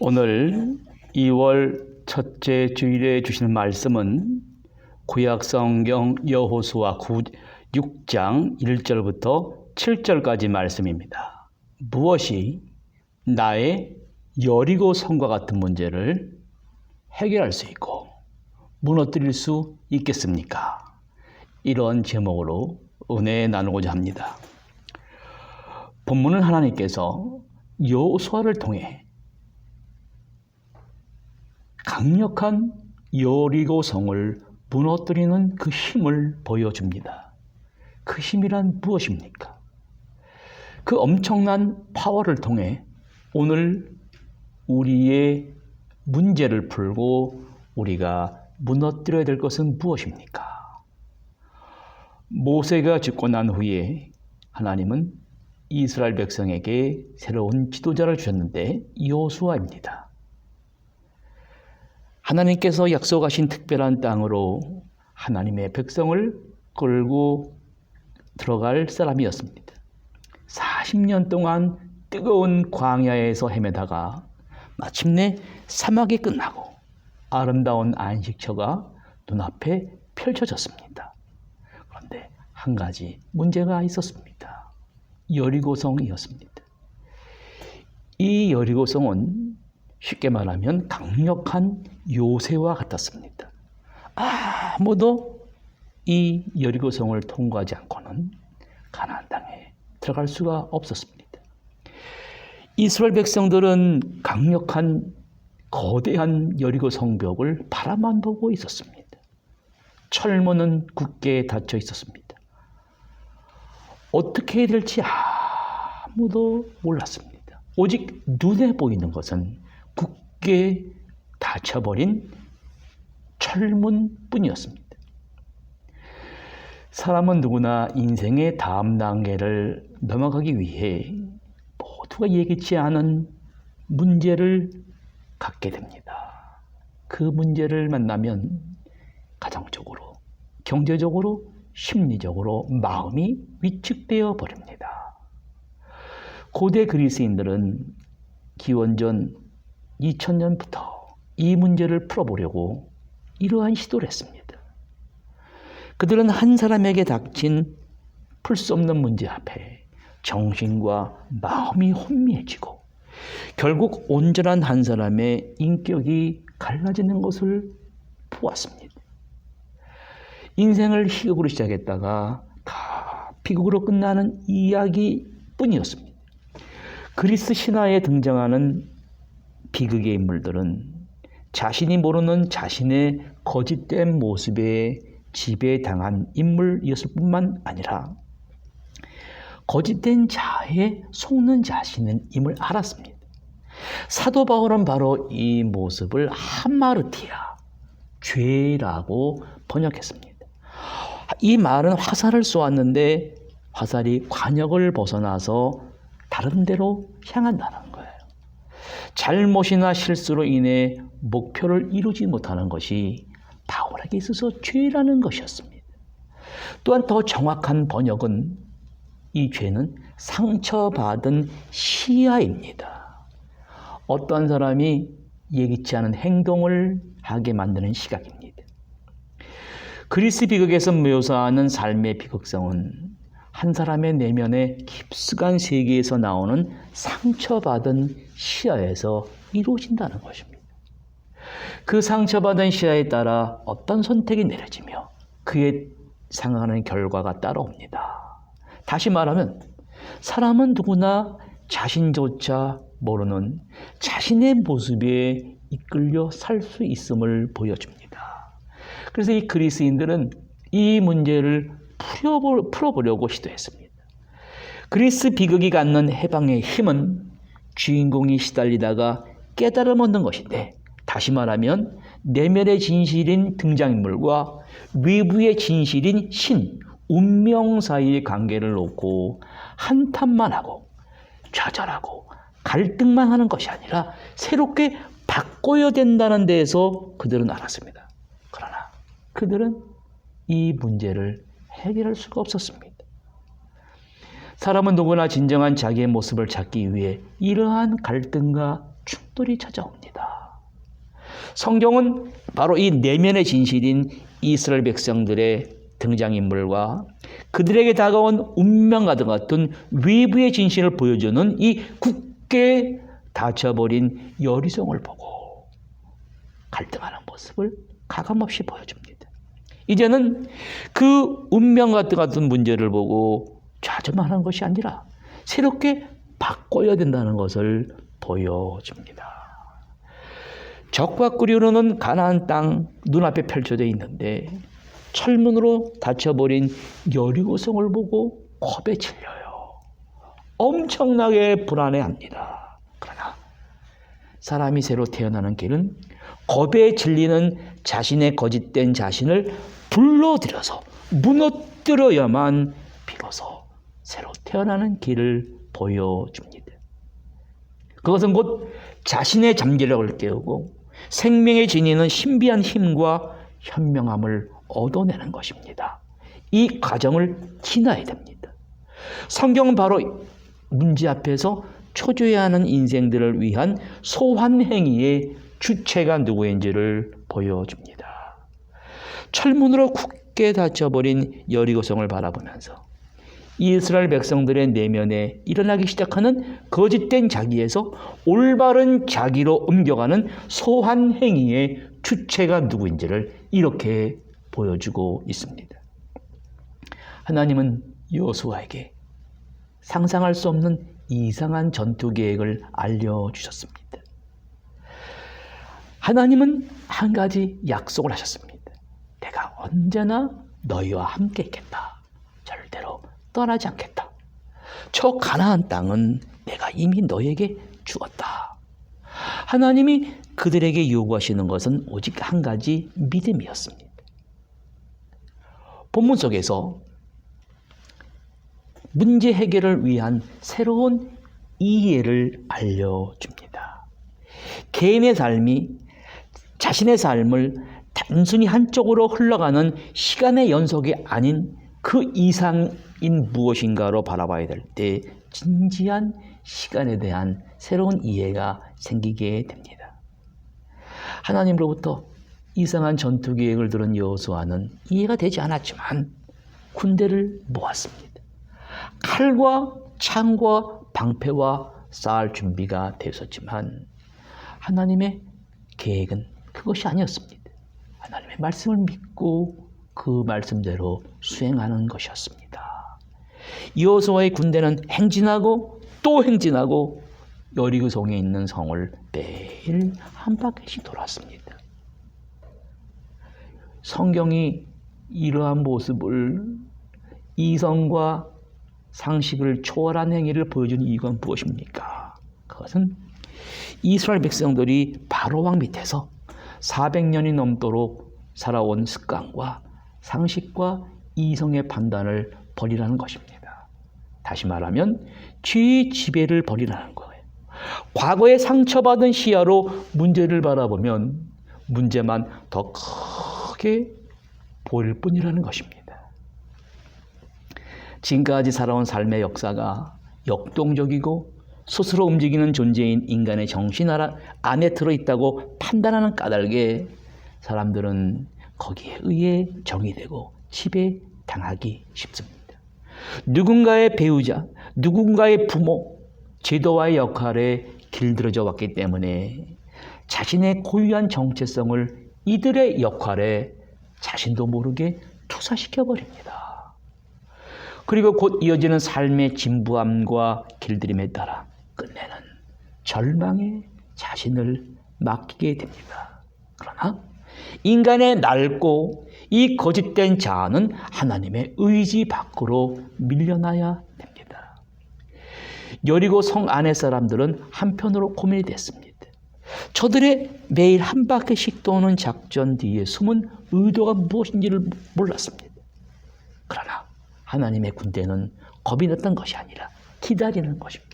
오늘 2월 첫째 주일에 주시는 말씀은 구약성경 여호수아 6장 1절부터 7절까지 말씀입니다. 무엇이 나의 여리고 성과 같은 문제를 해결할 수 있고 무너뜨릴 수 있겠습니까? 이런 제목으로 은혜 나누고자 합니다. 본문은 하나님께서 여호수아를 통해 강력한 여리고 성을 무너뜨리는 그 힘을 보여줍니다. 그 힘이란 무엇입니까? 그 엄청난 파워를 통해 오늘 우리의 문제를 풀고 우리가 무너뜨려야 될 것은 무엇입니까? 모세가 죽고 난 후에 하나님은 이스라엘 백성에게 새로운 지도자를 주셨는데 여호수아입니다. 하나님께서 약속하신 특별한 땅으로 하나님의 백성을 끌고 들어갈 사람이었습니다. 40년 동안 뜨거운 광야에서 헤매다가 마침내 사막이 끝나고 아름다운 안식처가 눈앞에 펼쳐졌습니다. 그런데 한 가지 문제가 있었습니다. 여리고성이었습니다. 이 여리고성은 쉽게 말하면 강력한 요새와 같았습니다. 아무도 이 여리고성을 통과하지 않고는 가나안 땅에 들어갈 수가 없었습니다. 이스라엘 백성들은 강력한 거대한 여리고 성벽을 바라만 보고 있었습니다. 철문은 굳게 닫혀 있었습니다. 어떻게 해야 될지 아무도 몰랐습니다. 오직 눈에 보이는 것은 굳게 닫혀버린 철문뿐이었습니다. 사람은 누구나 인생의 다음 단계를 넘어가기 위해 모두가 예기치 않은 문제를 갖게 됩니다. 그 문제를 만나면 가정적으로, 경제적으로, 심리적으로 마음이 위축되어 버립니다. 고대 그리스인들은 기원전 2000년부터 이 문제를 풀어보려고 이러한 시도를 했습니다. 그들은 한 사람에게 닥친 풀 수 없는 문제 앞에 정신과 마음이 혼미해지고 결국 온전한 한 사람의 인격이 갈라지는 것을 보았습니다. 인생을 희극으로 시작했다가 다 비극으로 끝나는 이야기뿐이었습니다. 그리스 신화에 등장하는 비극의 인물들은 자신이 모르는 자신의 거짓된 모습에 지배당한 인물이었을 뿐만 아니라 거짓된 자아에 속는 자신임을 알았습니다. 사도 바울은 바로 이 모습을 하마르티아, 죄라고 번역했습니다. 이 말은 화살을 쏘았는데 화살이 관역을 벗어나서 다른 데로 향한다는 거예요. 잘못이나 실수로 인해 목표를 이루지 못하는 것이 바울에게 있어서 죄라는 것이었습니다. 또한 더 정확한 번역은 이 죄는 상처받은 시야입니다. 어떤 사람이 예기치 않은 행동을 하게 만드는 시각입니다. 그리스 비극에서 묘사하는 삶의 비극성은 한 사람의 내면의 깊숙한 세계에서 나오는 상처받은 시야에서 이루어진다는 것입니다. 그 상처받은 시야에 따라 어떤 선택이 내려지며 그에 상응하는 결과가 따라옵니다. 다시 말하면 사람은 누구나 자신조차 모르는 자신의 모습에 이끌려 살 수 있음을 보여줍니다. 그래서 이 그리스인들은 이 문제를 풀어보려고 시도했습니다. 그리스 비극이 갖는 해방의 힘은 주인공이 시달리다가 깨달음 얻는 것인데, 다시 말하면 내면의 진실인 등장인물과 외부의 진실인 신, 운명 사이의 관계를 놓고 한탄만 하고 좌절하고 갈등만 하는 것이 아니라 새롭게 바꿔야 된다는 데에서 그들은 알았습니다. 그러나 그들은 이 문제를 해결할 수가 없었습니다. 사람은 누구나 진정한 자기의 모습을 찾기 위해 이러한 갈등과 충돌이 찾아옵니다. 성경은 바로 이 내면의 진실인 이스라엘 백성들의 등장인물과 그들에게 다가온 운명과 같은 외부의 진실을 보여주는 이 굳게 닫혀버린 여리송을 보고 갈등하는 모습을 가감없이 보여줍니다. 이제는 그 운명과 같은 문제를 보고 좌절하는 것이 아니라 새롭게 바꿔야 된다는 것을 보여줍니다. 적과 꿀이 흐르는 가나안 땅 눈앞에 펼쳐져 있는데 철문으로 닫혀버린 여리고성을 보고 겁에 질려요. 엄청나게 불안해합니다. 그러나 사람이 새로 태어나는 길은 겁에 질리는 자신의 거짓된 자신을 불러들여서 무너뜨려야만 비로소 새로 태어나는 길을 보여줍니다. 그것은 곧 자신의 잠재력을 깨우고 생명에 지니는 신비한 힘과 현명함을 얻어내는 것입니다. 이 과정을 지나야 됩니다. 성경은 바로 문제 앞에서 초조해야 하는 인생들을 위한 소환행위의 주체가 누구인지를 보여줍니다. 철문으로 굳게 닫혀버린 여리고성을 바라보면서 이스라엘 백성들의 내면에 일어나기 시작하는 거짓된 자기에서 올바른 자기로 옮겨가는 소환행위의 주체가 누구인지를 이렇게 보여주고 있습니다. 하나님은 여호수아에게 상상할 수 없는 이상한 전투 계획을 알려주셨습니다. 하나님은 한 가지 약속을 하셨습니다. 내가 언제나 너희와 함께 있겠다. 절대로 떠나지 않겠다. 저 가나안 땅은 내가 이미 너에게 주었다. 하나님이 그들에게 요구하시는 것은 오직 한 가지 믿음이었습니다. 본문 속에서 문제 해결을 위한 새로운 이해를 알려줍니다. 개인의 삶이 자신의 삶을 단순히 한쪽으로 흘러가는 시간의 연속이 아닌 그 이상인 무엇인가로 바라봐야 될 때 진지한 시간에 대한 새로운 이해가 생기게 됩니다. 하나님으로부터 이상한 전투 계획을 들은 여호수아는 이해가 되지 않았지만 군대를 모았습니다. 칼과 창과 방패와 싸울 준비가 되었지만 하나님의 계획은 그것이 아니었습니다. 하나님의 말씀을 믿고 그 말씀대로 수행하는 것이었습니다. 여호수아의 군대는 행진하고 또 행진하고 여리고성에 있는 성을 매일 한 바퀴씩 돌았습니다. 성경이 이러한 모습을 이성과 상식을 초월한 행위를 보여주는 이유가 무엇입니까? 그것은 이스라엘 백성들이 바로왕 밑에서 400년이 넘도록 살아온 습관과 상식과 이성의 판단을 버리라는 것입니다. 다시 말하면 죄의 지배를 버리라는 거예요. 과거에 상처받은 시야로 문제를 바라보면 문제만 더 크게 보일 뿐이라는 것입니다. 지금까지 살아온 삶의 역사가 역동적이고 스스로 움직이는 존재인 인간의 정신 안에 들어있다고 판단하는 까닭에 사람들은 거기에 의해 정의되고 지배당하기 쉽습니다. 누군가의 배우자, 누군가의 부모, 제도와의 역할에 길들여져 왔기 때문에 자신의 고유한 정체성을 이들의 역할에 자신도 모르게 투사시켜버립니다. 그리고 곧 이어지는 삶의 진부함과 길들임에 따라 끝내는 절망에 자신을 맡기게 됩니다. 그러나 인간의 낡고 이 거짓된 자아는 하나님의 의지 밖으로 밀려나야 됩니다. 여리고 성 안의 사람들은 한편으로 고민이 됐습니다. 저들의 매일 한 바퀴씩 도는 작전 뒤에 숨은 의도가 무엇인지를 몰랐습니다. 그러나 하나님의 군대는 겁이 났던 것이 아니라 기다리는 것입니다.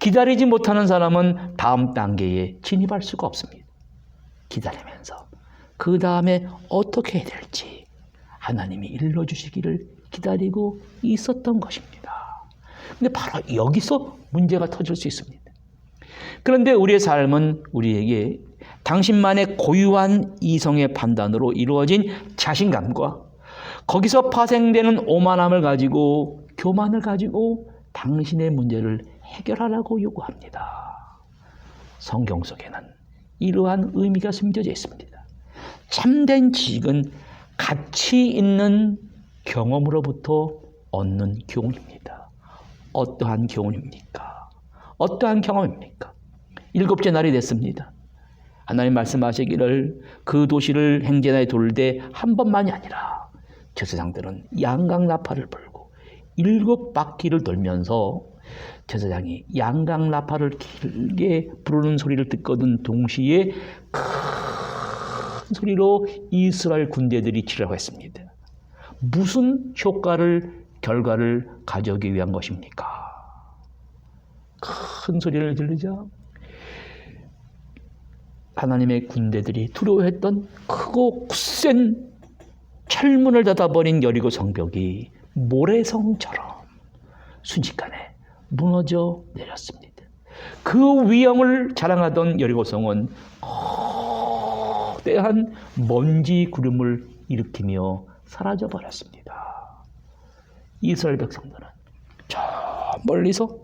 기다리지 못하는 사람은 다음 단계에 진입할 수가 없습니다. 기다리면서 그 다음에 어떻게 해야 될지 하나님이 일러주시기를 기다리고 있었던 것입니다. 근데 바로 여기서 문제가 터질 수 있습니다. 그런데 우리의 삶은 우리에게 당신만의 고유한 이성의 판단으로 이루어진 자신감과 거기서 파생되는 오만함을 가지고, 교만을 가지고 당신의 문제를 해결하라고 요구합니다. 성경 속에는 이러한 의미가 숨겨져 있습니다. 참된 지식은 가치 있는 경험으로부터 얻는 교훈입니다. 어떠한 교훈입니까? 어떠한 경험입니까? 7째 날이 됐습니다. 하나님 말씀하시기를 그 도시를 행제나에 돌되 한 번만이 아니라 제사장들은 양강나팔을 불고 7바퀴를 돌면서 제사장이 양강나팔을 길게 부르는 소리를 듣거든 동시에 큰 소리로 이스라엘 군대들이 치라고 했습니다. 무슨 결과를 가져오기 위한 것입니까? 큰 소리를 들리자 하나님의 군대들이 두려워했던 크고 굳센 철문을 닫아버린 여리고 성벽이 모래성처럼 순식간에 무너져 내렸습니다. 그 위엄을 자랑하던 여리고성은 거대한 먼지 구름을 일으키며 사라져 버렸습니다. 이스라엘 백성들은 저 멀리서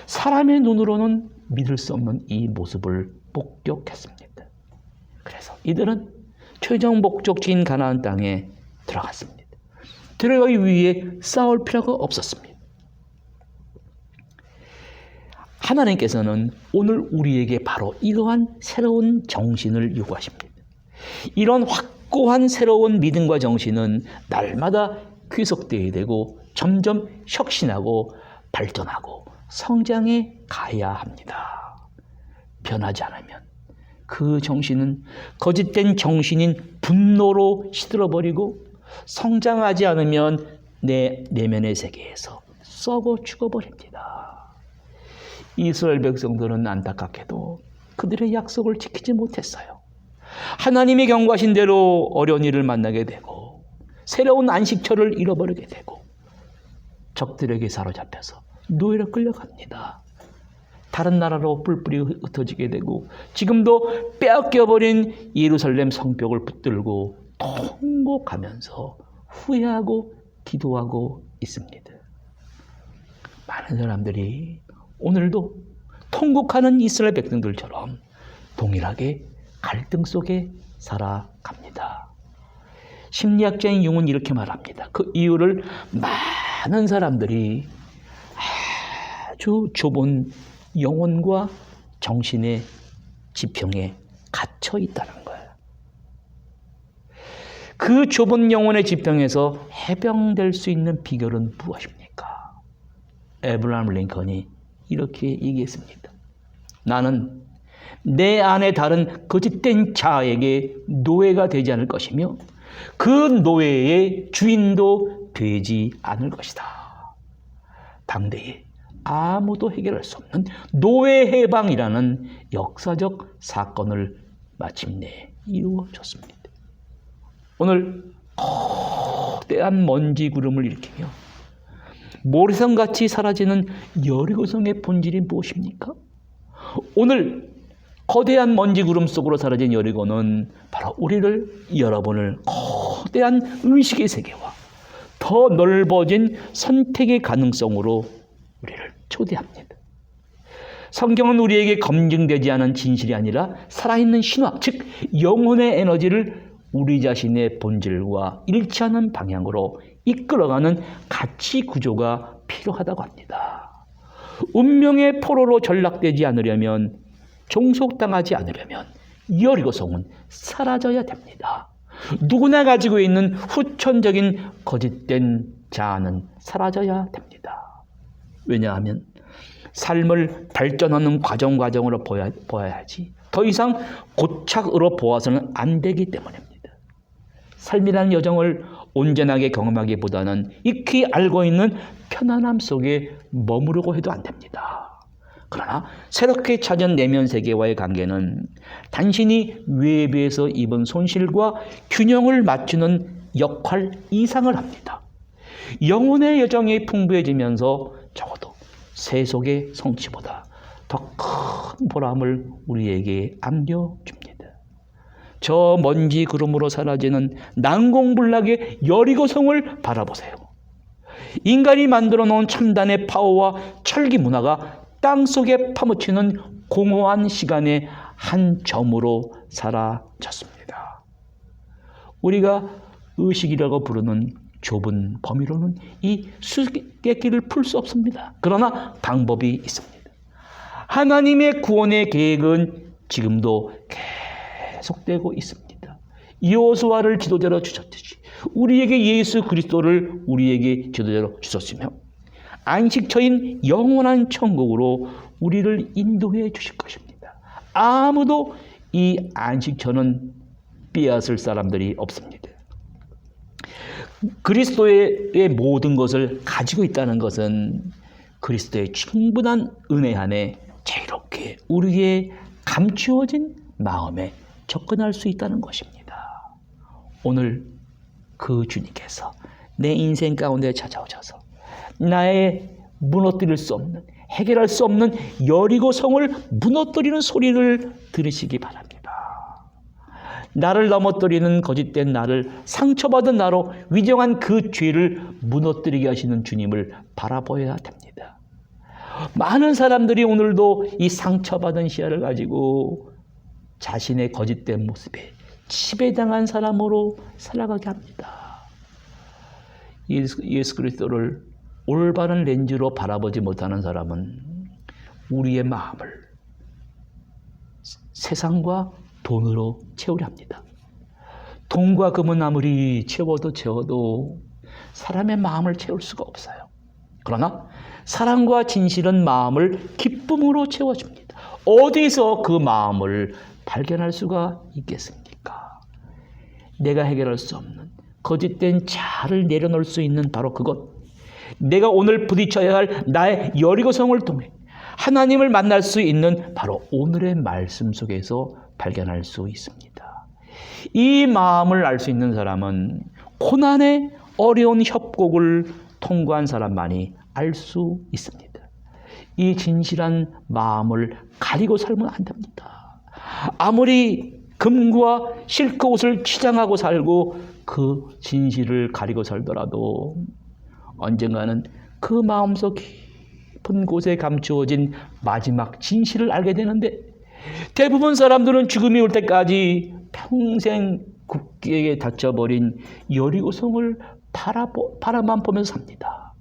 사람의 눈으로는 믿을 수 없는 이 모습을 목격했습니다. 그래서 이들은 최종 목적지인 가나안 땅에 들어갔습니다. 들어가기 위해 싸울 필요가 없었습니다. 하나님께서는 오늘 우리에게 바로 이러한 새로운 정신을 요구하십니다. 이런 확고한 새로운 믿음과 정신은 날마다 귀속되어야 되고 점점 혁신하고 발전하고 성장해 가야 합니다. 변하지 않으면 그 정신은 거짓된 정신인 분노로 시들어버리고 성장하지 않으면 내 내면의 세계에서 썩어 죽어버립니다. 이스라엘 백성들은 안타깝게도 그들의 약속을 지키지 못했어요. 하나님이 경고하신 대로 어려운 일을 만나게 되고 새로운 안식처를 잃어버리게 되고 적들에게 사로잡혀서 노예로 끌려갑니다. 다른 나라로 뿔뿔이 흩어지게 되고 지금도 빼앗겨버린 예루살렘 성벽을 붙들고 통곡하면서 후회하고 기도하고 있습니다. 많은 사람들이 오늘도 통곡하는 이스라엘 백성들처럼 동일하게 갈등 속에 살아갑니다. 심리학자인 융은 이렇게 말합니다. 그 이유를 많은 사람들이 아주 좁은 영혼과 정신의 지평에 갇혀 있다는 거예요. 그 좁은 영혼의 지평에서 해방될 수 있는 비결은 무엇입니까? 에브라함 링컨이 이렇게 얘기했습니다. 나는 내 안에 다른 거짓된 자에게 노예가 되지 않을 것이며 그 노예의 주인도 되지 않을 것이다. 당대에 아무도 해결할 수 없는 노예 해방이라는 역사적 사건을 마침내 이루어졌습니다. 오늘 거대한 먼지 구름을 일으키며 모래성같이 사라지는 여리고성의 본질이 무엇입니까? 오늘 거대한 먼지 구름 속으로 사라진 여리고는 바로 우리를, 여러분을 거대한 의식의 세계와 더 넓어진 선택의 가능성으로 우리를 초대합니다. 성경은 우리에게 검증되지 않은 진실이 아니라 살아있는 신화, 즉 영혼의 에너지를 우리 자신의 본질과 일치하는 방향으로 이끌어가는 가치 구조가 필요하다고 합니다. 운명의 포로로 전락되지 않으려면, 종속당하지 않으려면 여리고성은 사라져야 됩니다. 누구나 가지고 있는 후천적인 거짓된 자아는 사라져야 됩니다. 왜냐하면 삶을 발전하는 과정으로 보아야지 더 이상 고착으로 보아서는 안 되기 때문입니다. 삶이라는 여정을 온전하게 경험하기보다는 익히 알고 있는 편안함 속에 머무르고 해도 안 됩니다. 그러나 새롭게 찾은 내면 세계와의 관계는 단순히 외부에서 입은 손실과 균형을 맞추는 역할 이상을 합니다. 영혼의 여정이 풍부해지면서 적어도 세속의 성취보다 더 큰 보람을 우리에게 안겨줍니다. 저 먼지 구름으로 사라지는 난공불락의 여리고성을 바라보세요. 인간이 만들어 놓은 첨단의 파워와 철기 문화가 땅속에 파묻히는 공허한 시간의 한 점으로 사라졌습니다. 우리가 의식이라고 부르는 좁은 범위로는 이 수수께끼를 풀 수 없습니다. 그러나 방법이 있습니다. 하나님의 구원의 계획은 지금도 계속되고 있습니다. 여호수아를 지도자로 주셨듯이 우리에게 예수 그리스도를 우리에게 지도자로 주셨으며 안식처인 영원한 천국으로 우리를 인도해 주실 것입니다. 아무도 이 안식처는 빼앗을 사람들이 없습니다. 그리스도의 모든 것을 가지고 있다는 것은 그리스도의 충분한 은혜 안에 자유롭게 우리의 감추어진 마음에 접근할 수 있다는 것입니다. 오늘 그 주님께서 내 인생 가운데 찾아오셔서 나의 무너뜨릴 수 없는, 해결할 수 없는 여리고성을 무너뜨리는 소리를 들으시기 바랍니다. 나를 넘어뜨리는 거짓된 나를, 상처받은 나로 위정한 그 죄를 무너뜨리게 하시는 주님을 바라보아야 됩니다. 많은 사람들이 오늘도 이 상처받은 시야를 가지고 자신의 거짓된 모습에 지배당한 사람으로 살아가게 합니다. 예수 그리스도를 올바른 렌즈로 바라보지 못하는 사람은 우리의 마음을 세상과 돈으로 채우려 합니다. 돈과 금은 아무리 채워도 사람의 마음을 채울 수가 없어요. 그러나 사랑과 진실은 마음을 기쁨으로 채워줍니다. 어디서 그 마음을 발견할 수가 있겠습니까? 내가 해결할 수 없는 거짓된 자아를 내려놓을 수 있는 바로 그것, 내가 오늘 부딪혀야 할 나의 여리고성을 통해 하나님을 만날 수 있는 바로 오늘의 말씀 속에서 발견할 수 있습니다. 이 마음을 알 수 있는 사람은 고난의 어려운 협곡을 통과한 사람만이 알 수 있습니다. 이 진실한 마음을 가리고 살면 안 됩니다. 아무리 금과 실크 옷을 치장하고 살고 그 진실을 가리고 살더라도 언젠가는 그 마음속 깊은 곳에 감추어진 마지막 진실을 알게 되는데, 대부분 사람들은 죽음이 올 때까지 평생 굳게 닫혀버린 여리고성을 바라만 보면서 삽니다.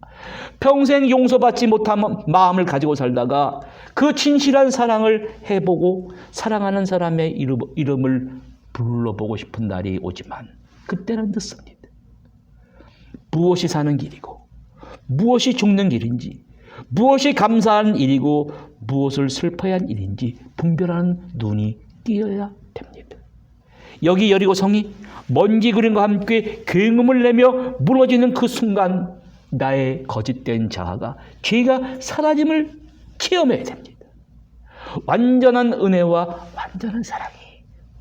평생 용서받지 못한 마음을 가지고 살다가 그 진실한 사랑을 해보고 사랑하는 사람의 이름을 불러보고 싶은 날이 오지만 그때는 늦습니다. 무엇이 사는 길이고 무엇이 죽는 길인지, 무엇이 감사한 일이고 무엇을 슬퍼야 할 일인지 분별하는 눈이 띄어야 됩니다. 여기 여리고성이 먼지 그림과 함께 굉음을 내며 무너지는 그 순간 나의 거짓된 자아가, 죄가 사라짐을 체험해야 됩니다. 완전한 은혜와 완전한 사랑이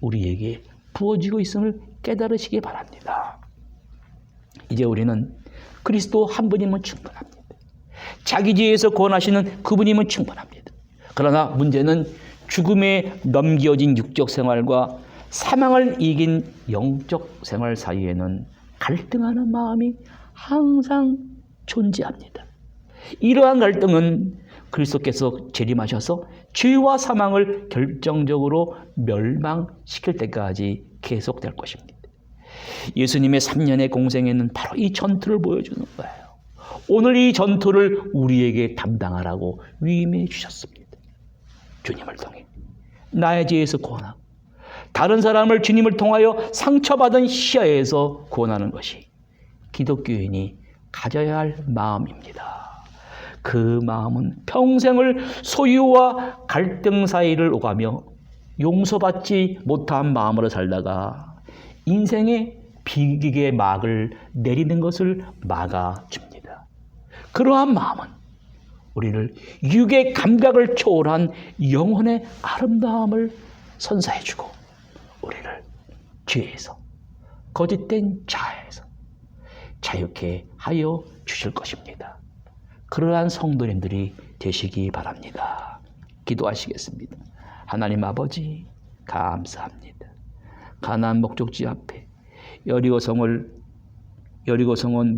우리에게 부어지고 있음을 깨달으시기 바랍니다. 이제 우리는 그리스도 한 분이면 충분합니다. 자기 죄에서 구원하시는 그분이면 충분합니다. 그러나 문제는 죽음에 넘겨진 육적 생활과 사망을 이긴 영적 생활 사이에는 갈등하는 마음이 항상 존재합니다. 이러한 갈등은 그리스도께서 재림하셔서 죄와 사망을 결정적으로 멸망시킬 때까지 계속될 것입니다. 예수님의 3년의 공생에는 바로 이 전투를 보여주는 거예요. 오늘 이 전투를 우리에게 담당하라고 위임해 주셨습니다. 주님을 통해 나의 죄에서 구원하고 다른 사람을 주님을 통하여 상처받은 시야에서 구원하는 것이 기독교인이 가져야 할 마음입니다. 그 마음은 평생을 소유와 갈등 사이를 오가며 용서받지 못한 마음으로 살다가 인생의 비극의 막을 내리는 것을 막아줍니다. 그러한 마음은 우리를 육의 감각을 초월한 영혼의 아름다움을 선사해주고 우리를 죄에서, 거짓된 자아에서 자유케 하여 주실 것입니다. 그러한 성도님들이 되시기 바랍니다. 기도하시겠습니다. 하나님 아버지, 감사합니다. 가나안 목적지 앞에 여리고성은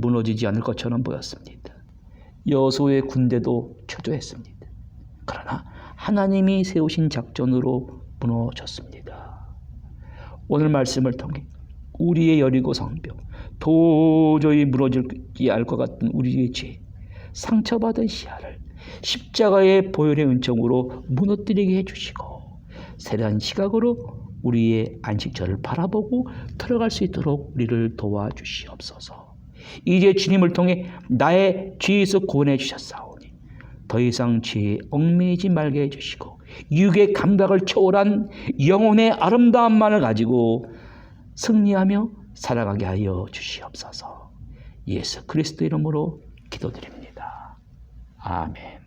무너지지 않을 것처럼 보였습니다. 여호수아의 군대도 초조했습니다. 그러나 하나님이 세우신 작전으로 무너졌습니다. 오늘 말씀을 통해 우리의 여리고 성벽, 도저히 무너지지 않을 것 같은 우리의 죄, 상처받은 시야를 십자가의 보혈의 은총으로 무너뜨리게 해주시고 세련한 시각으로 우리의 안식처를 바라보고 들어갈 수 있도록 우리를 도와주시옵소서. 이제 주님을 통해 나의 죄에서 구원해 주셨사오니 더 이상 죄에 얽매이지 말게 해주시고 육의 감각을 초월한 영혼의 아름다움만을 가지고 승리하며 살아가게 하여 주시옵소서. 예수 그리스도 이름으로 기도드립니다. 아멘.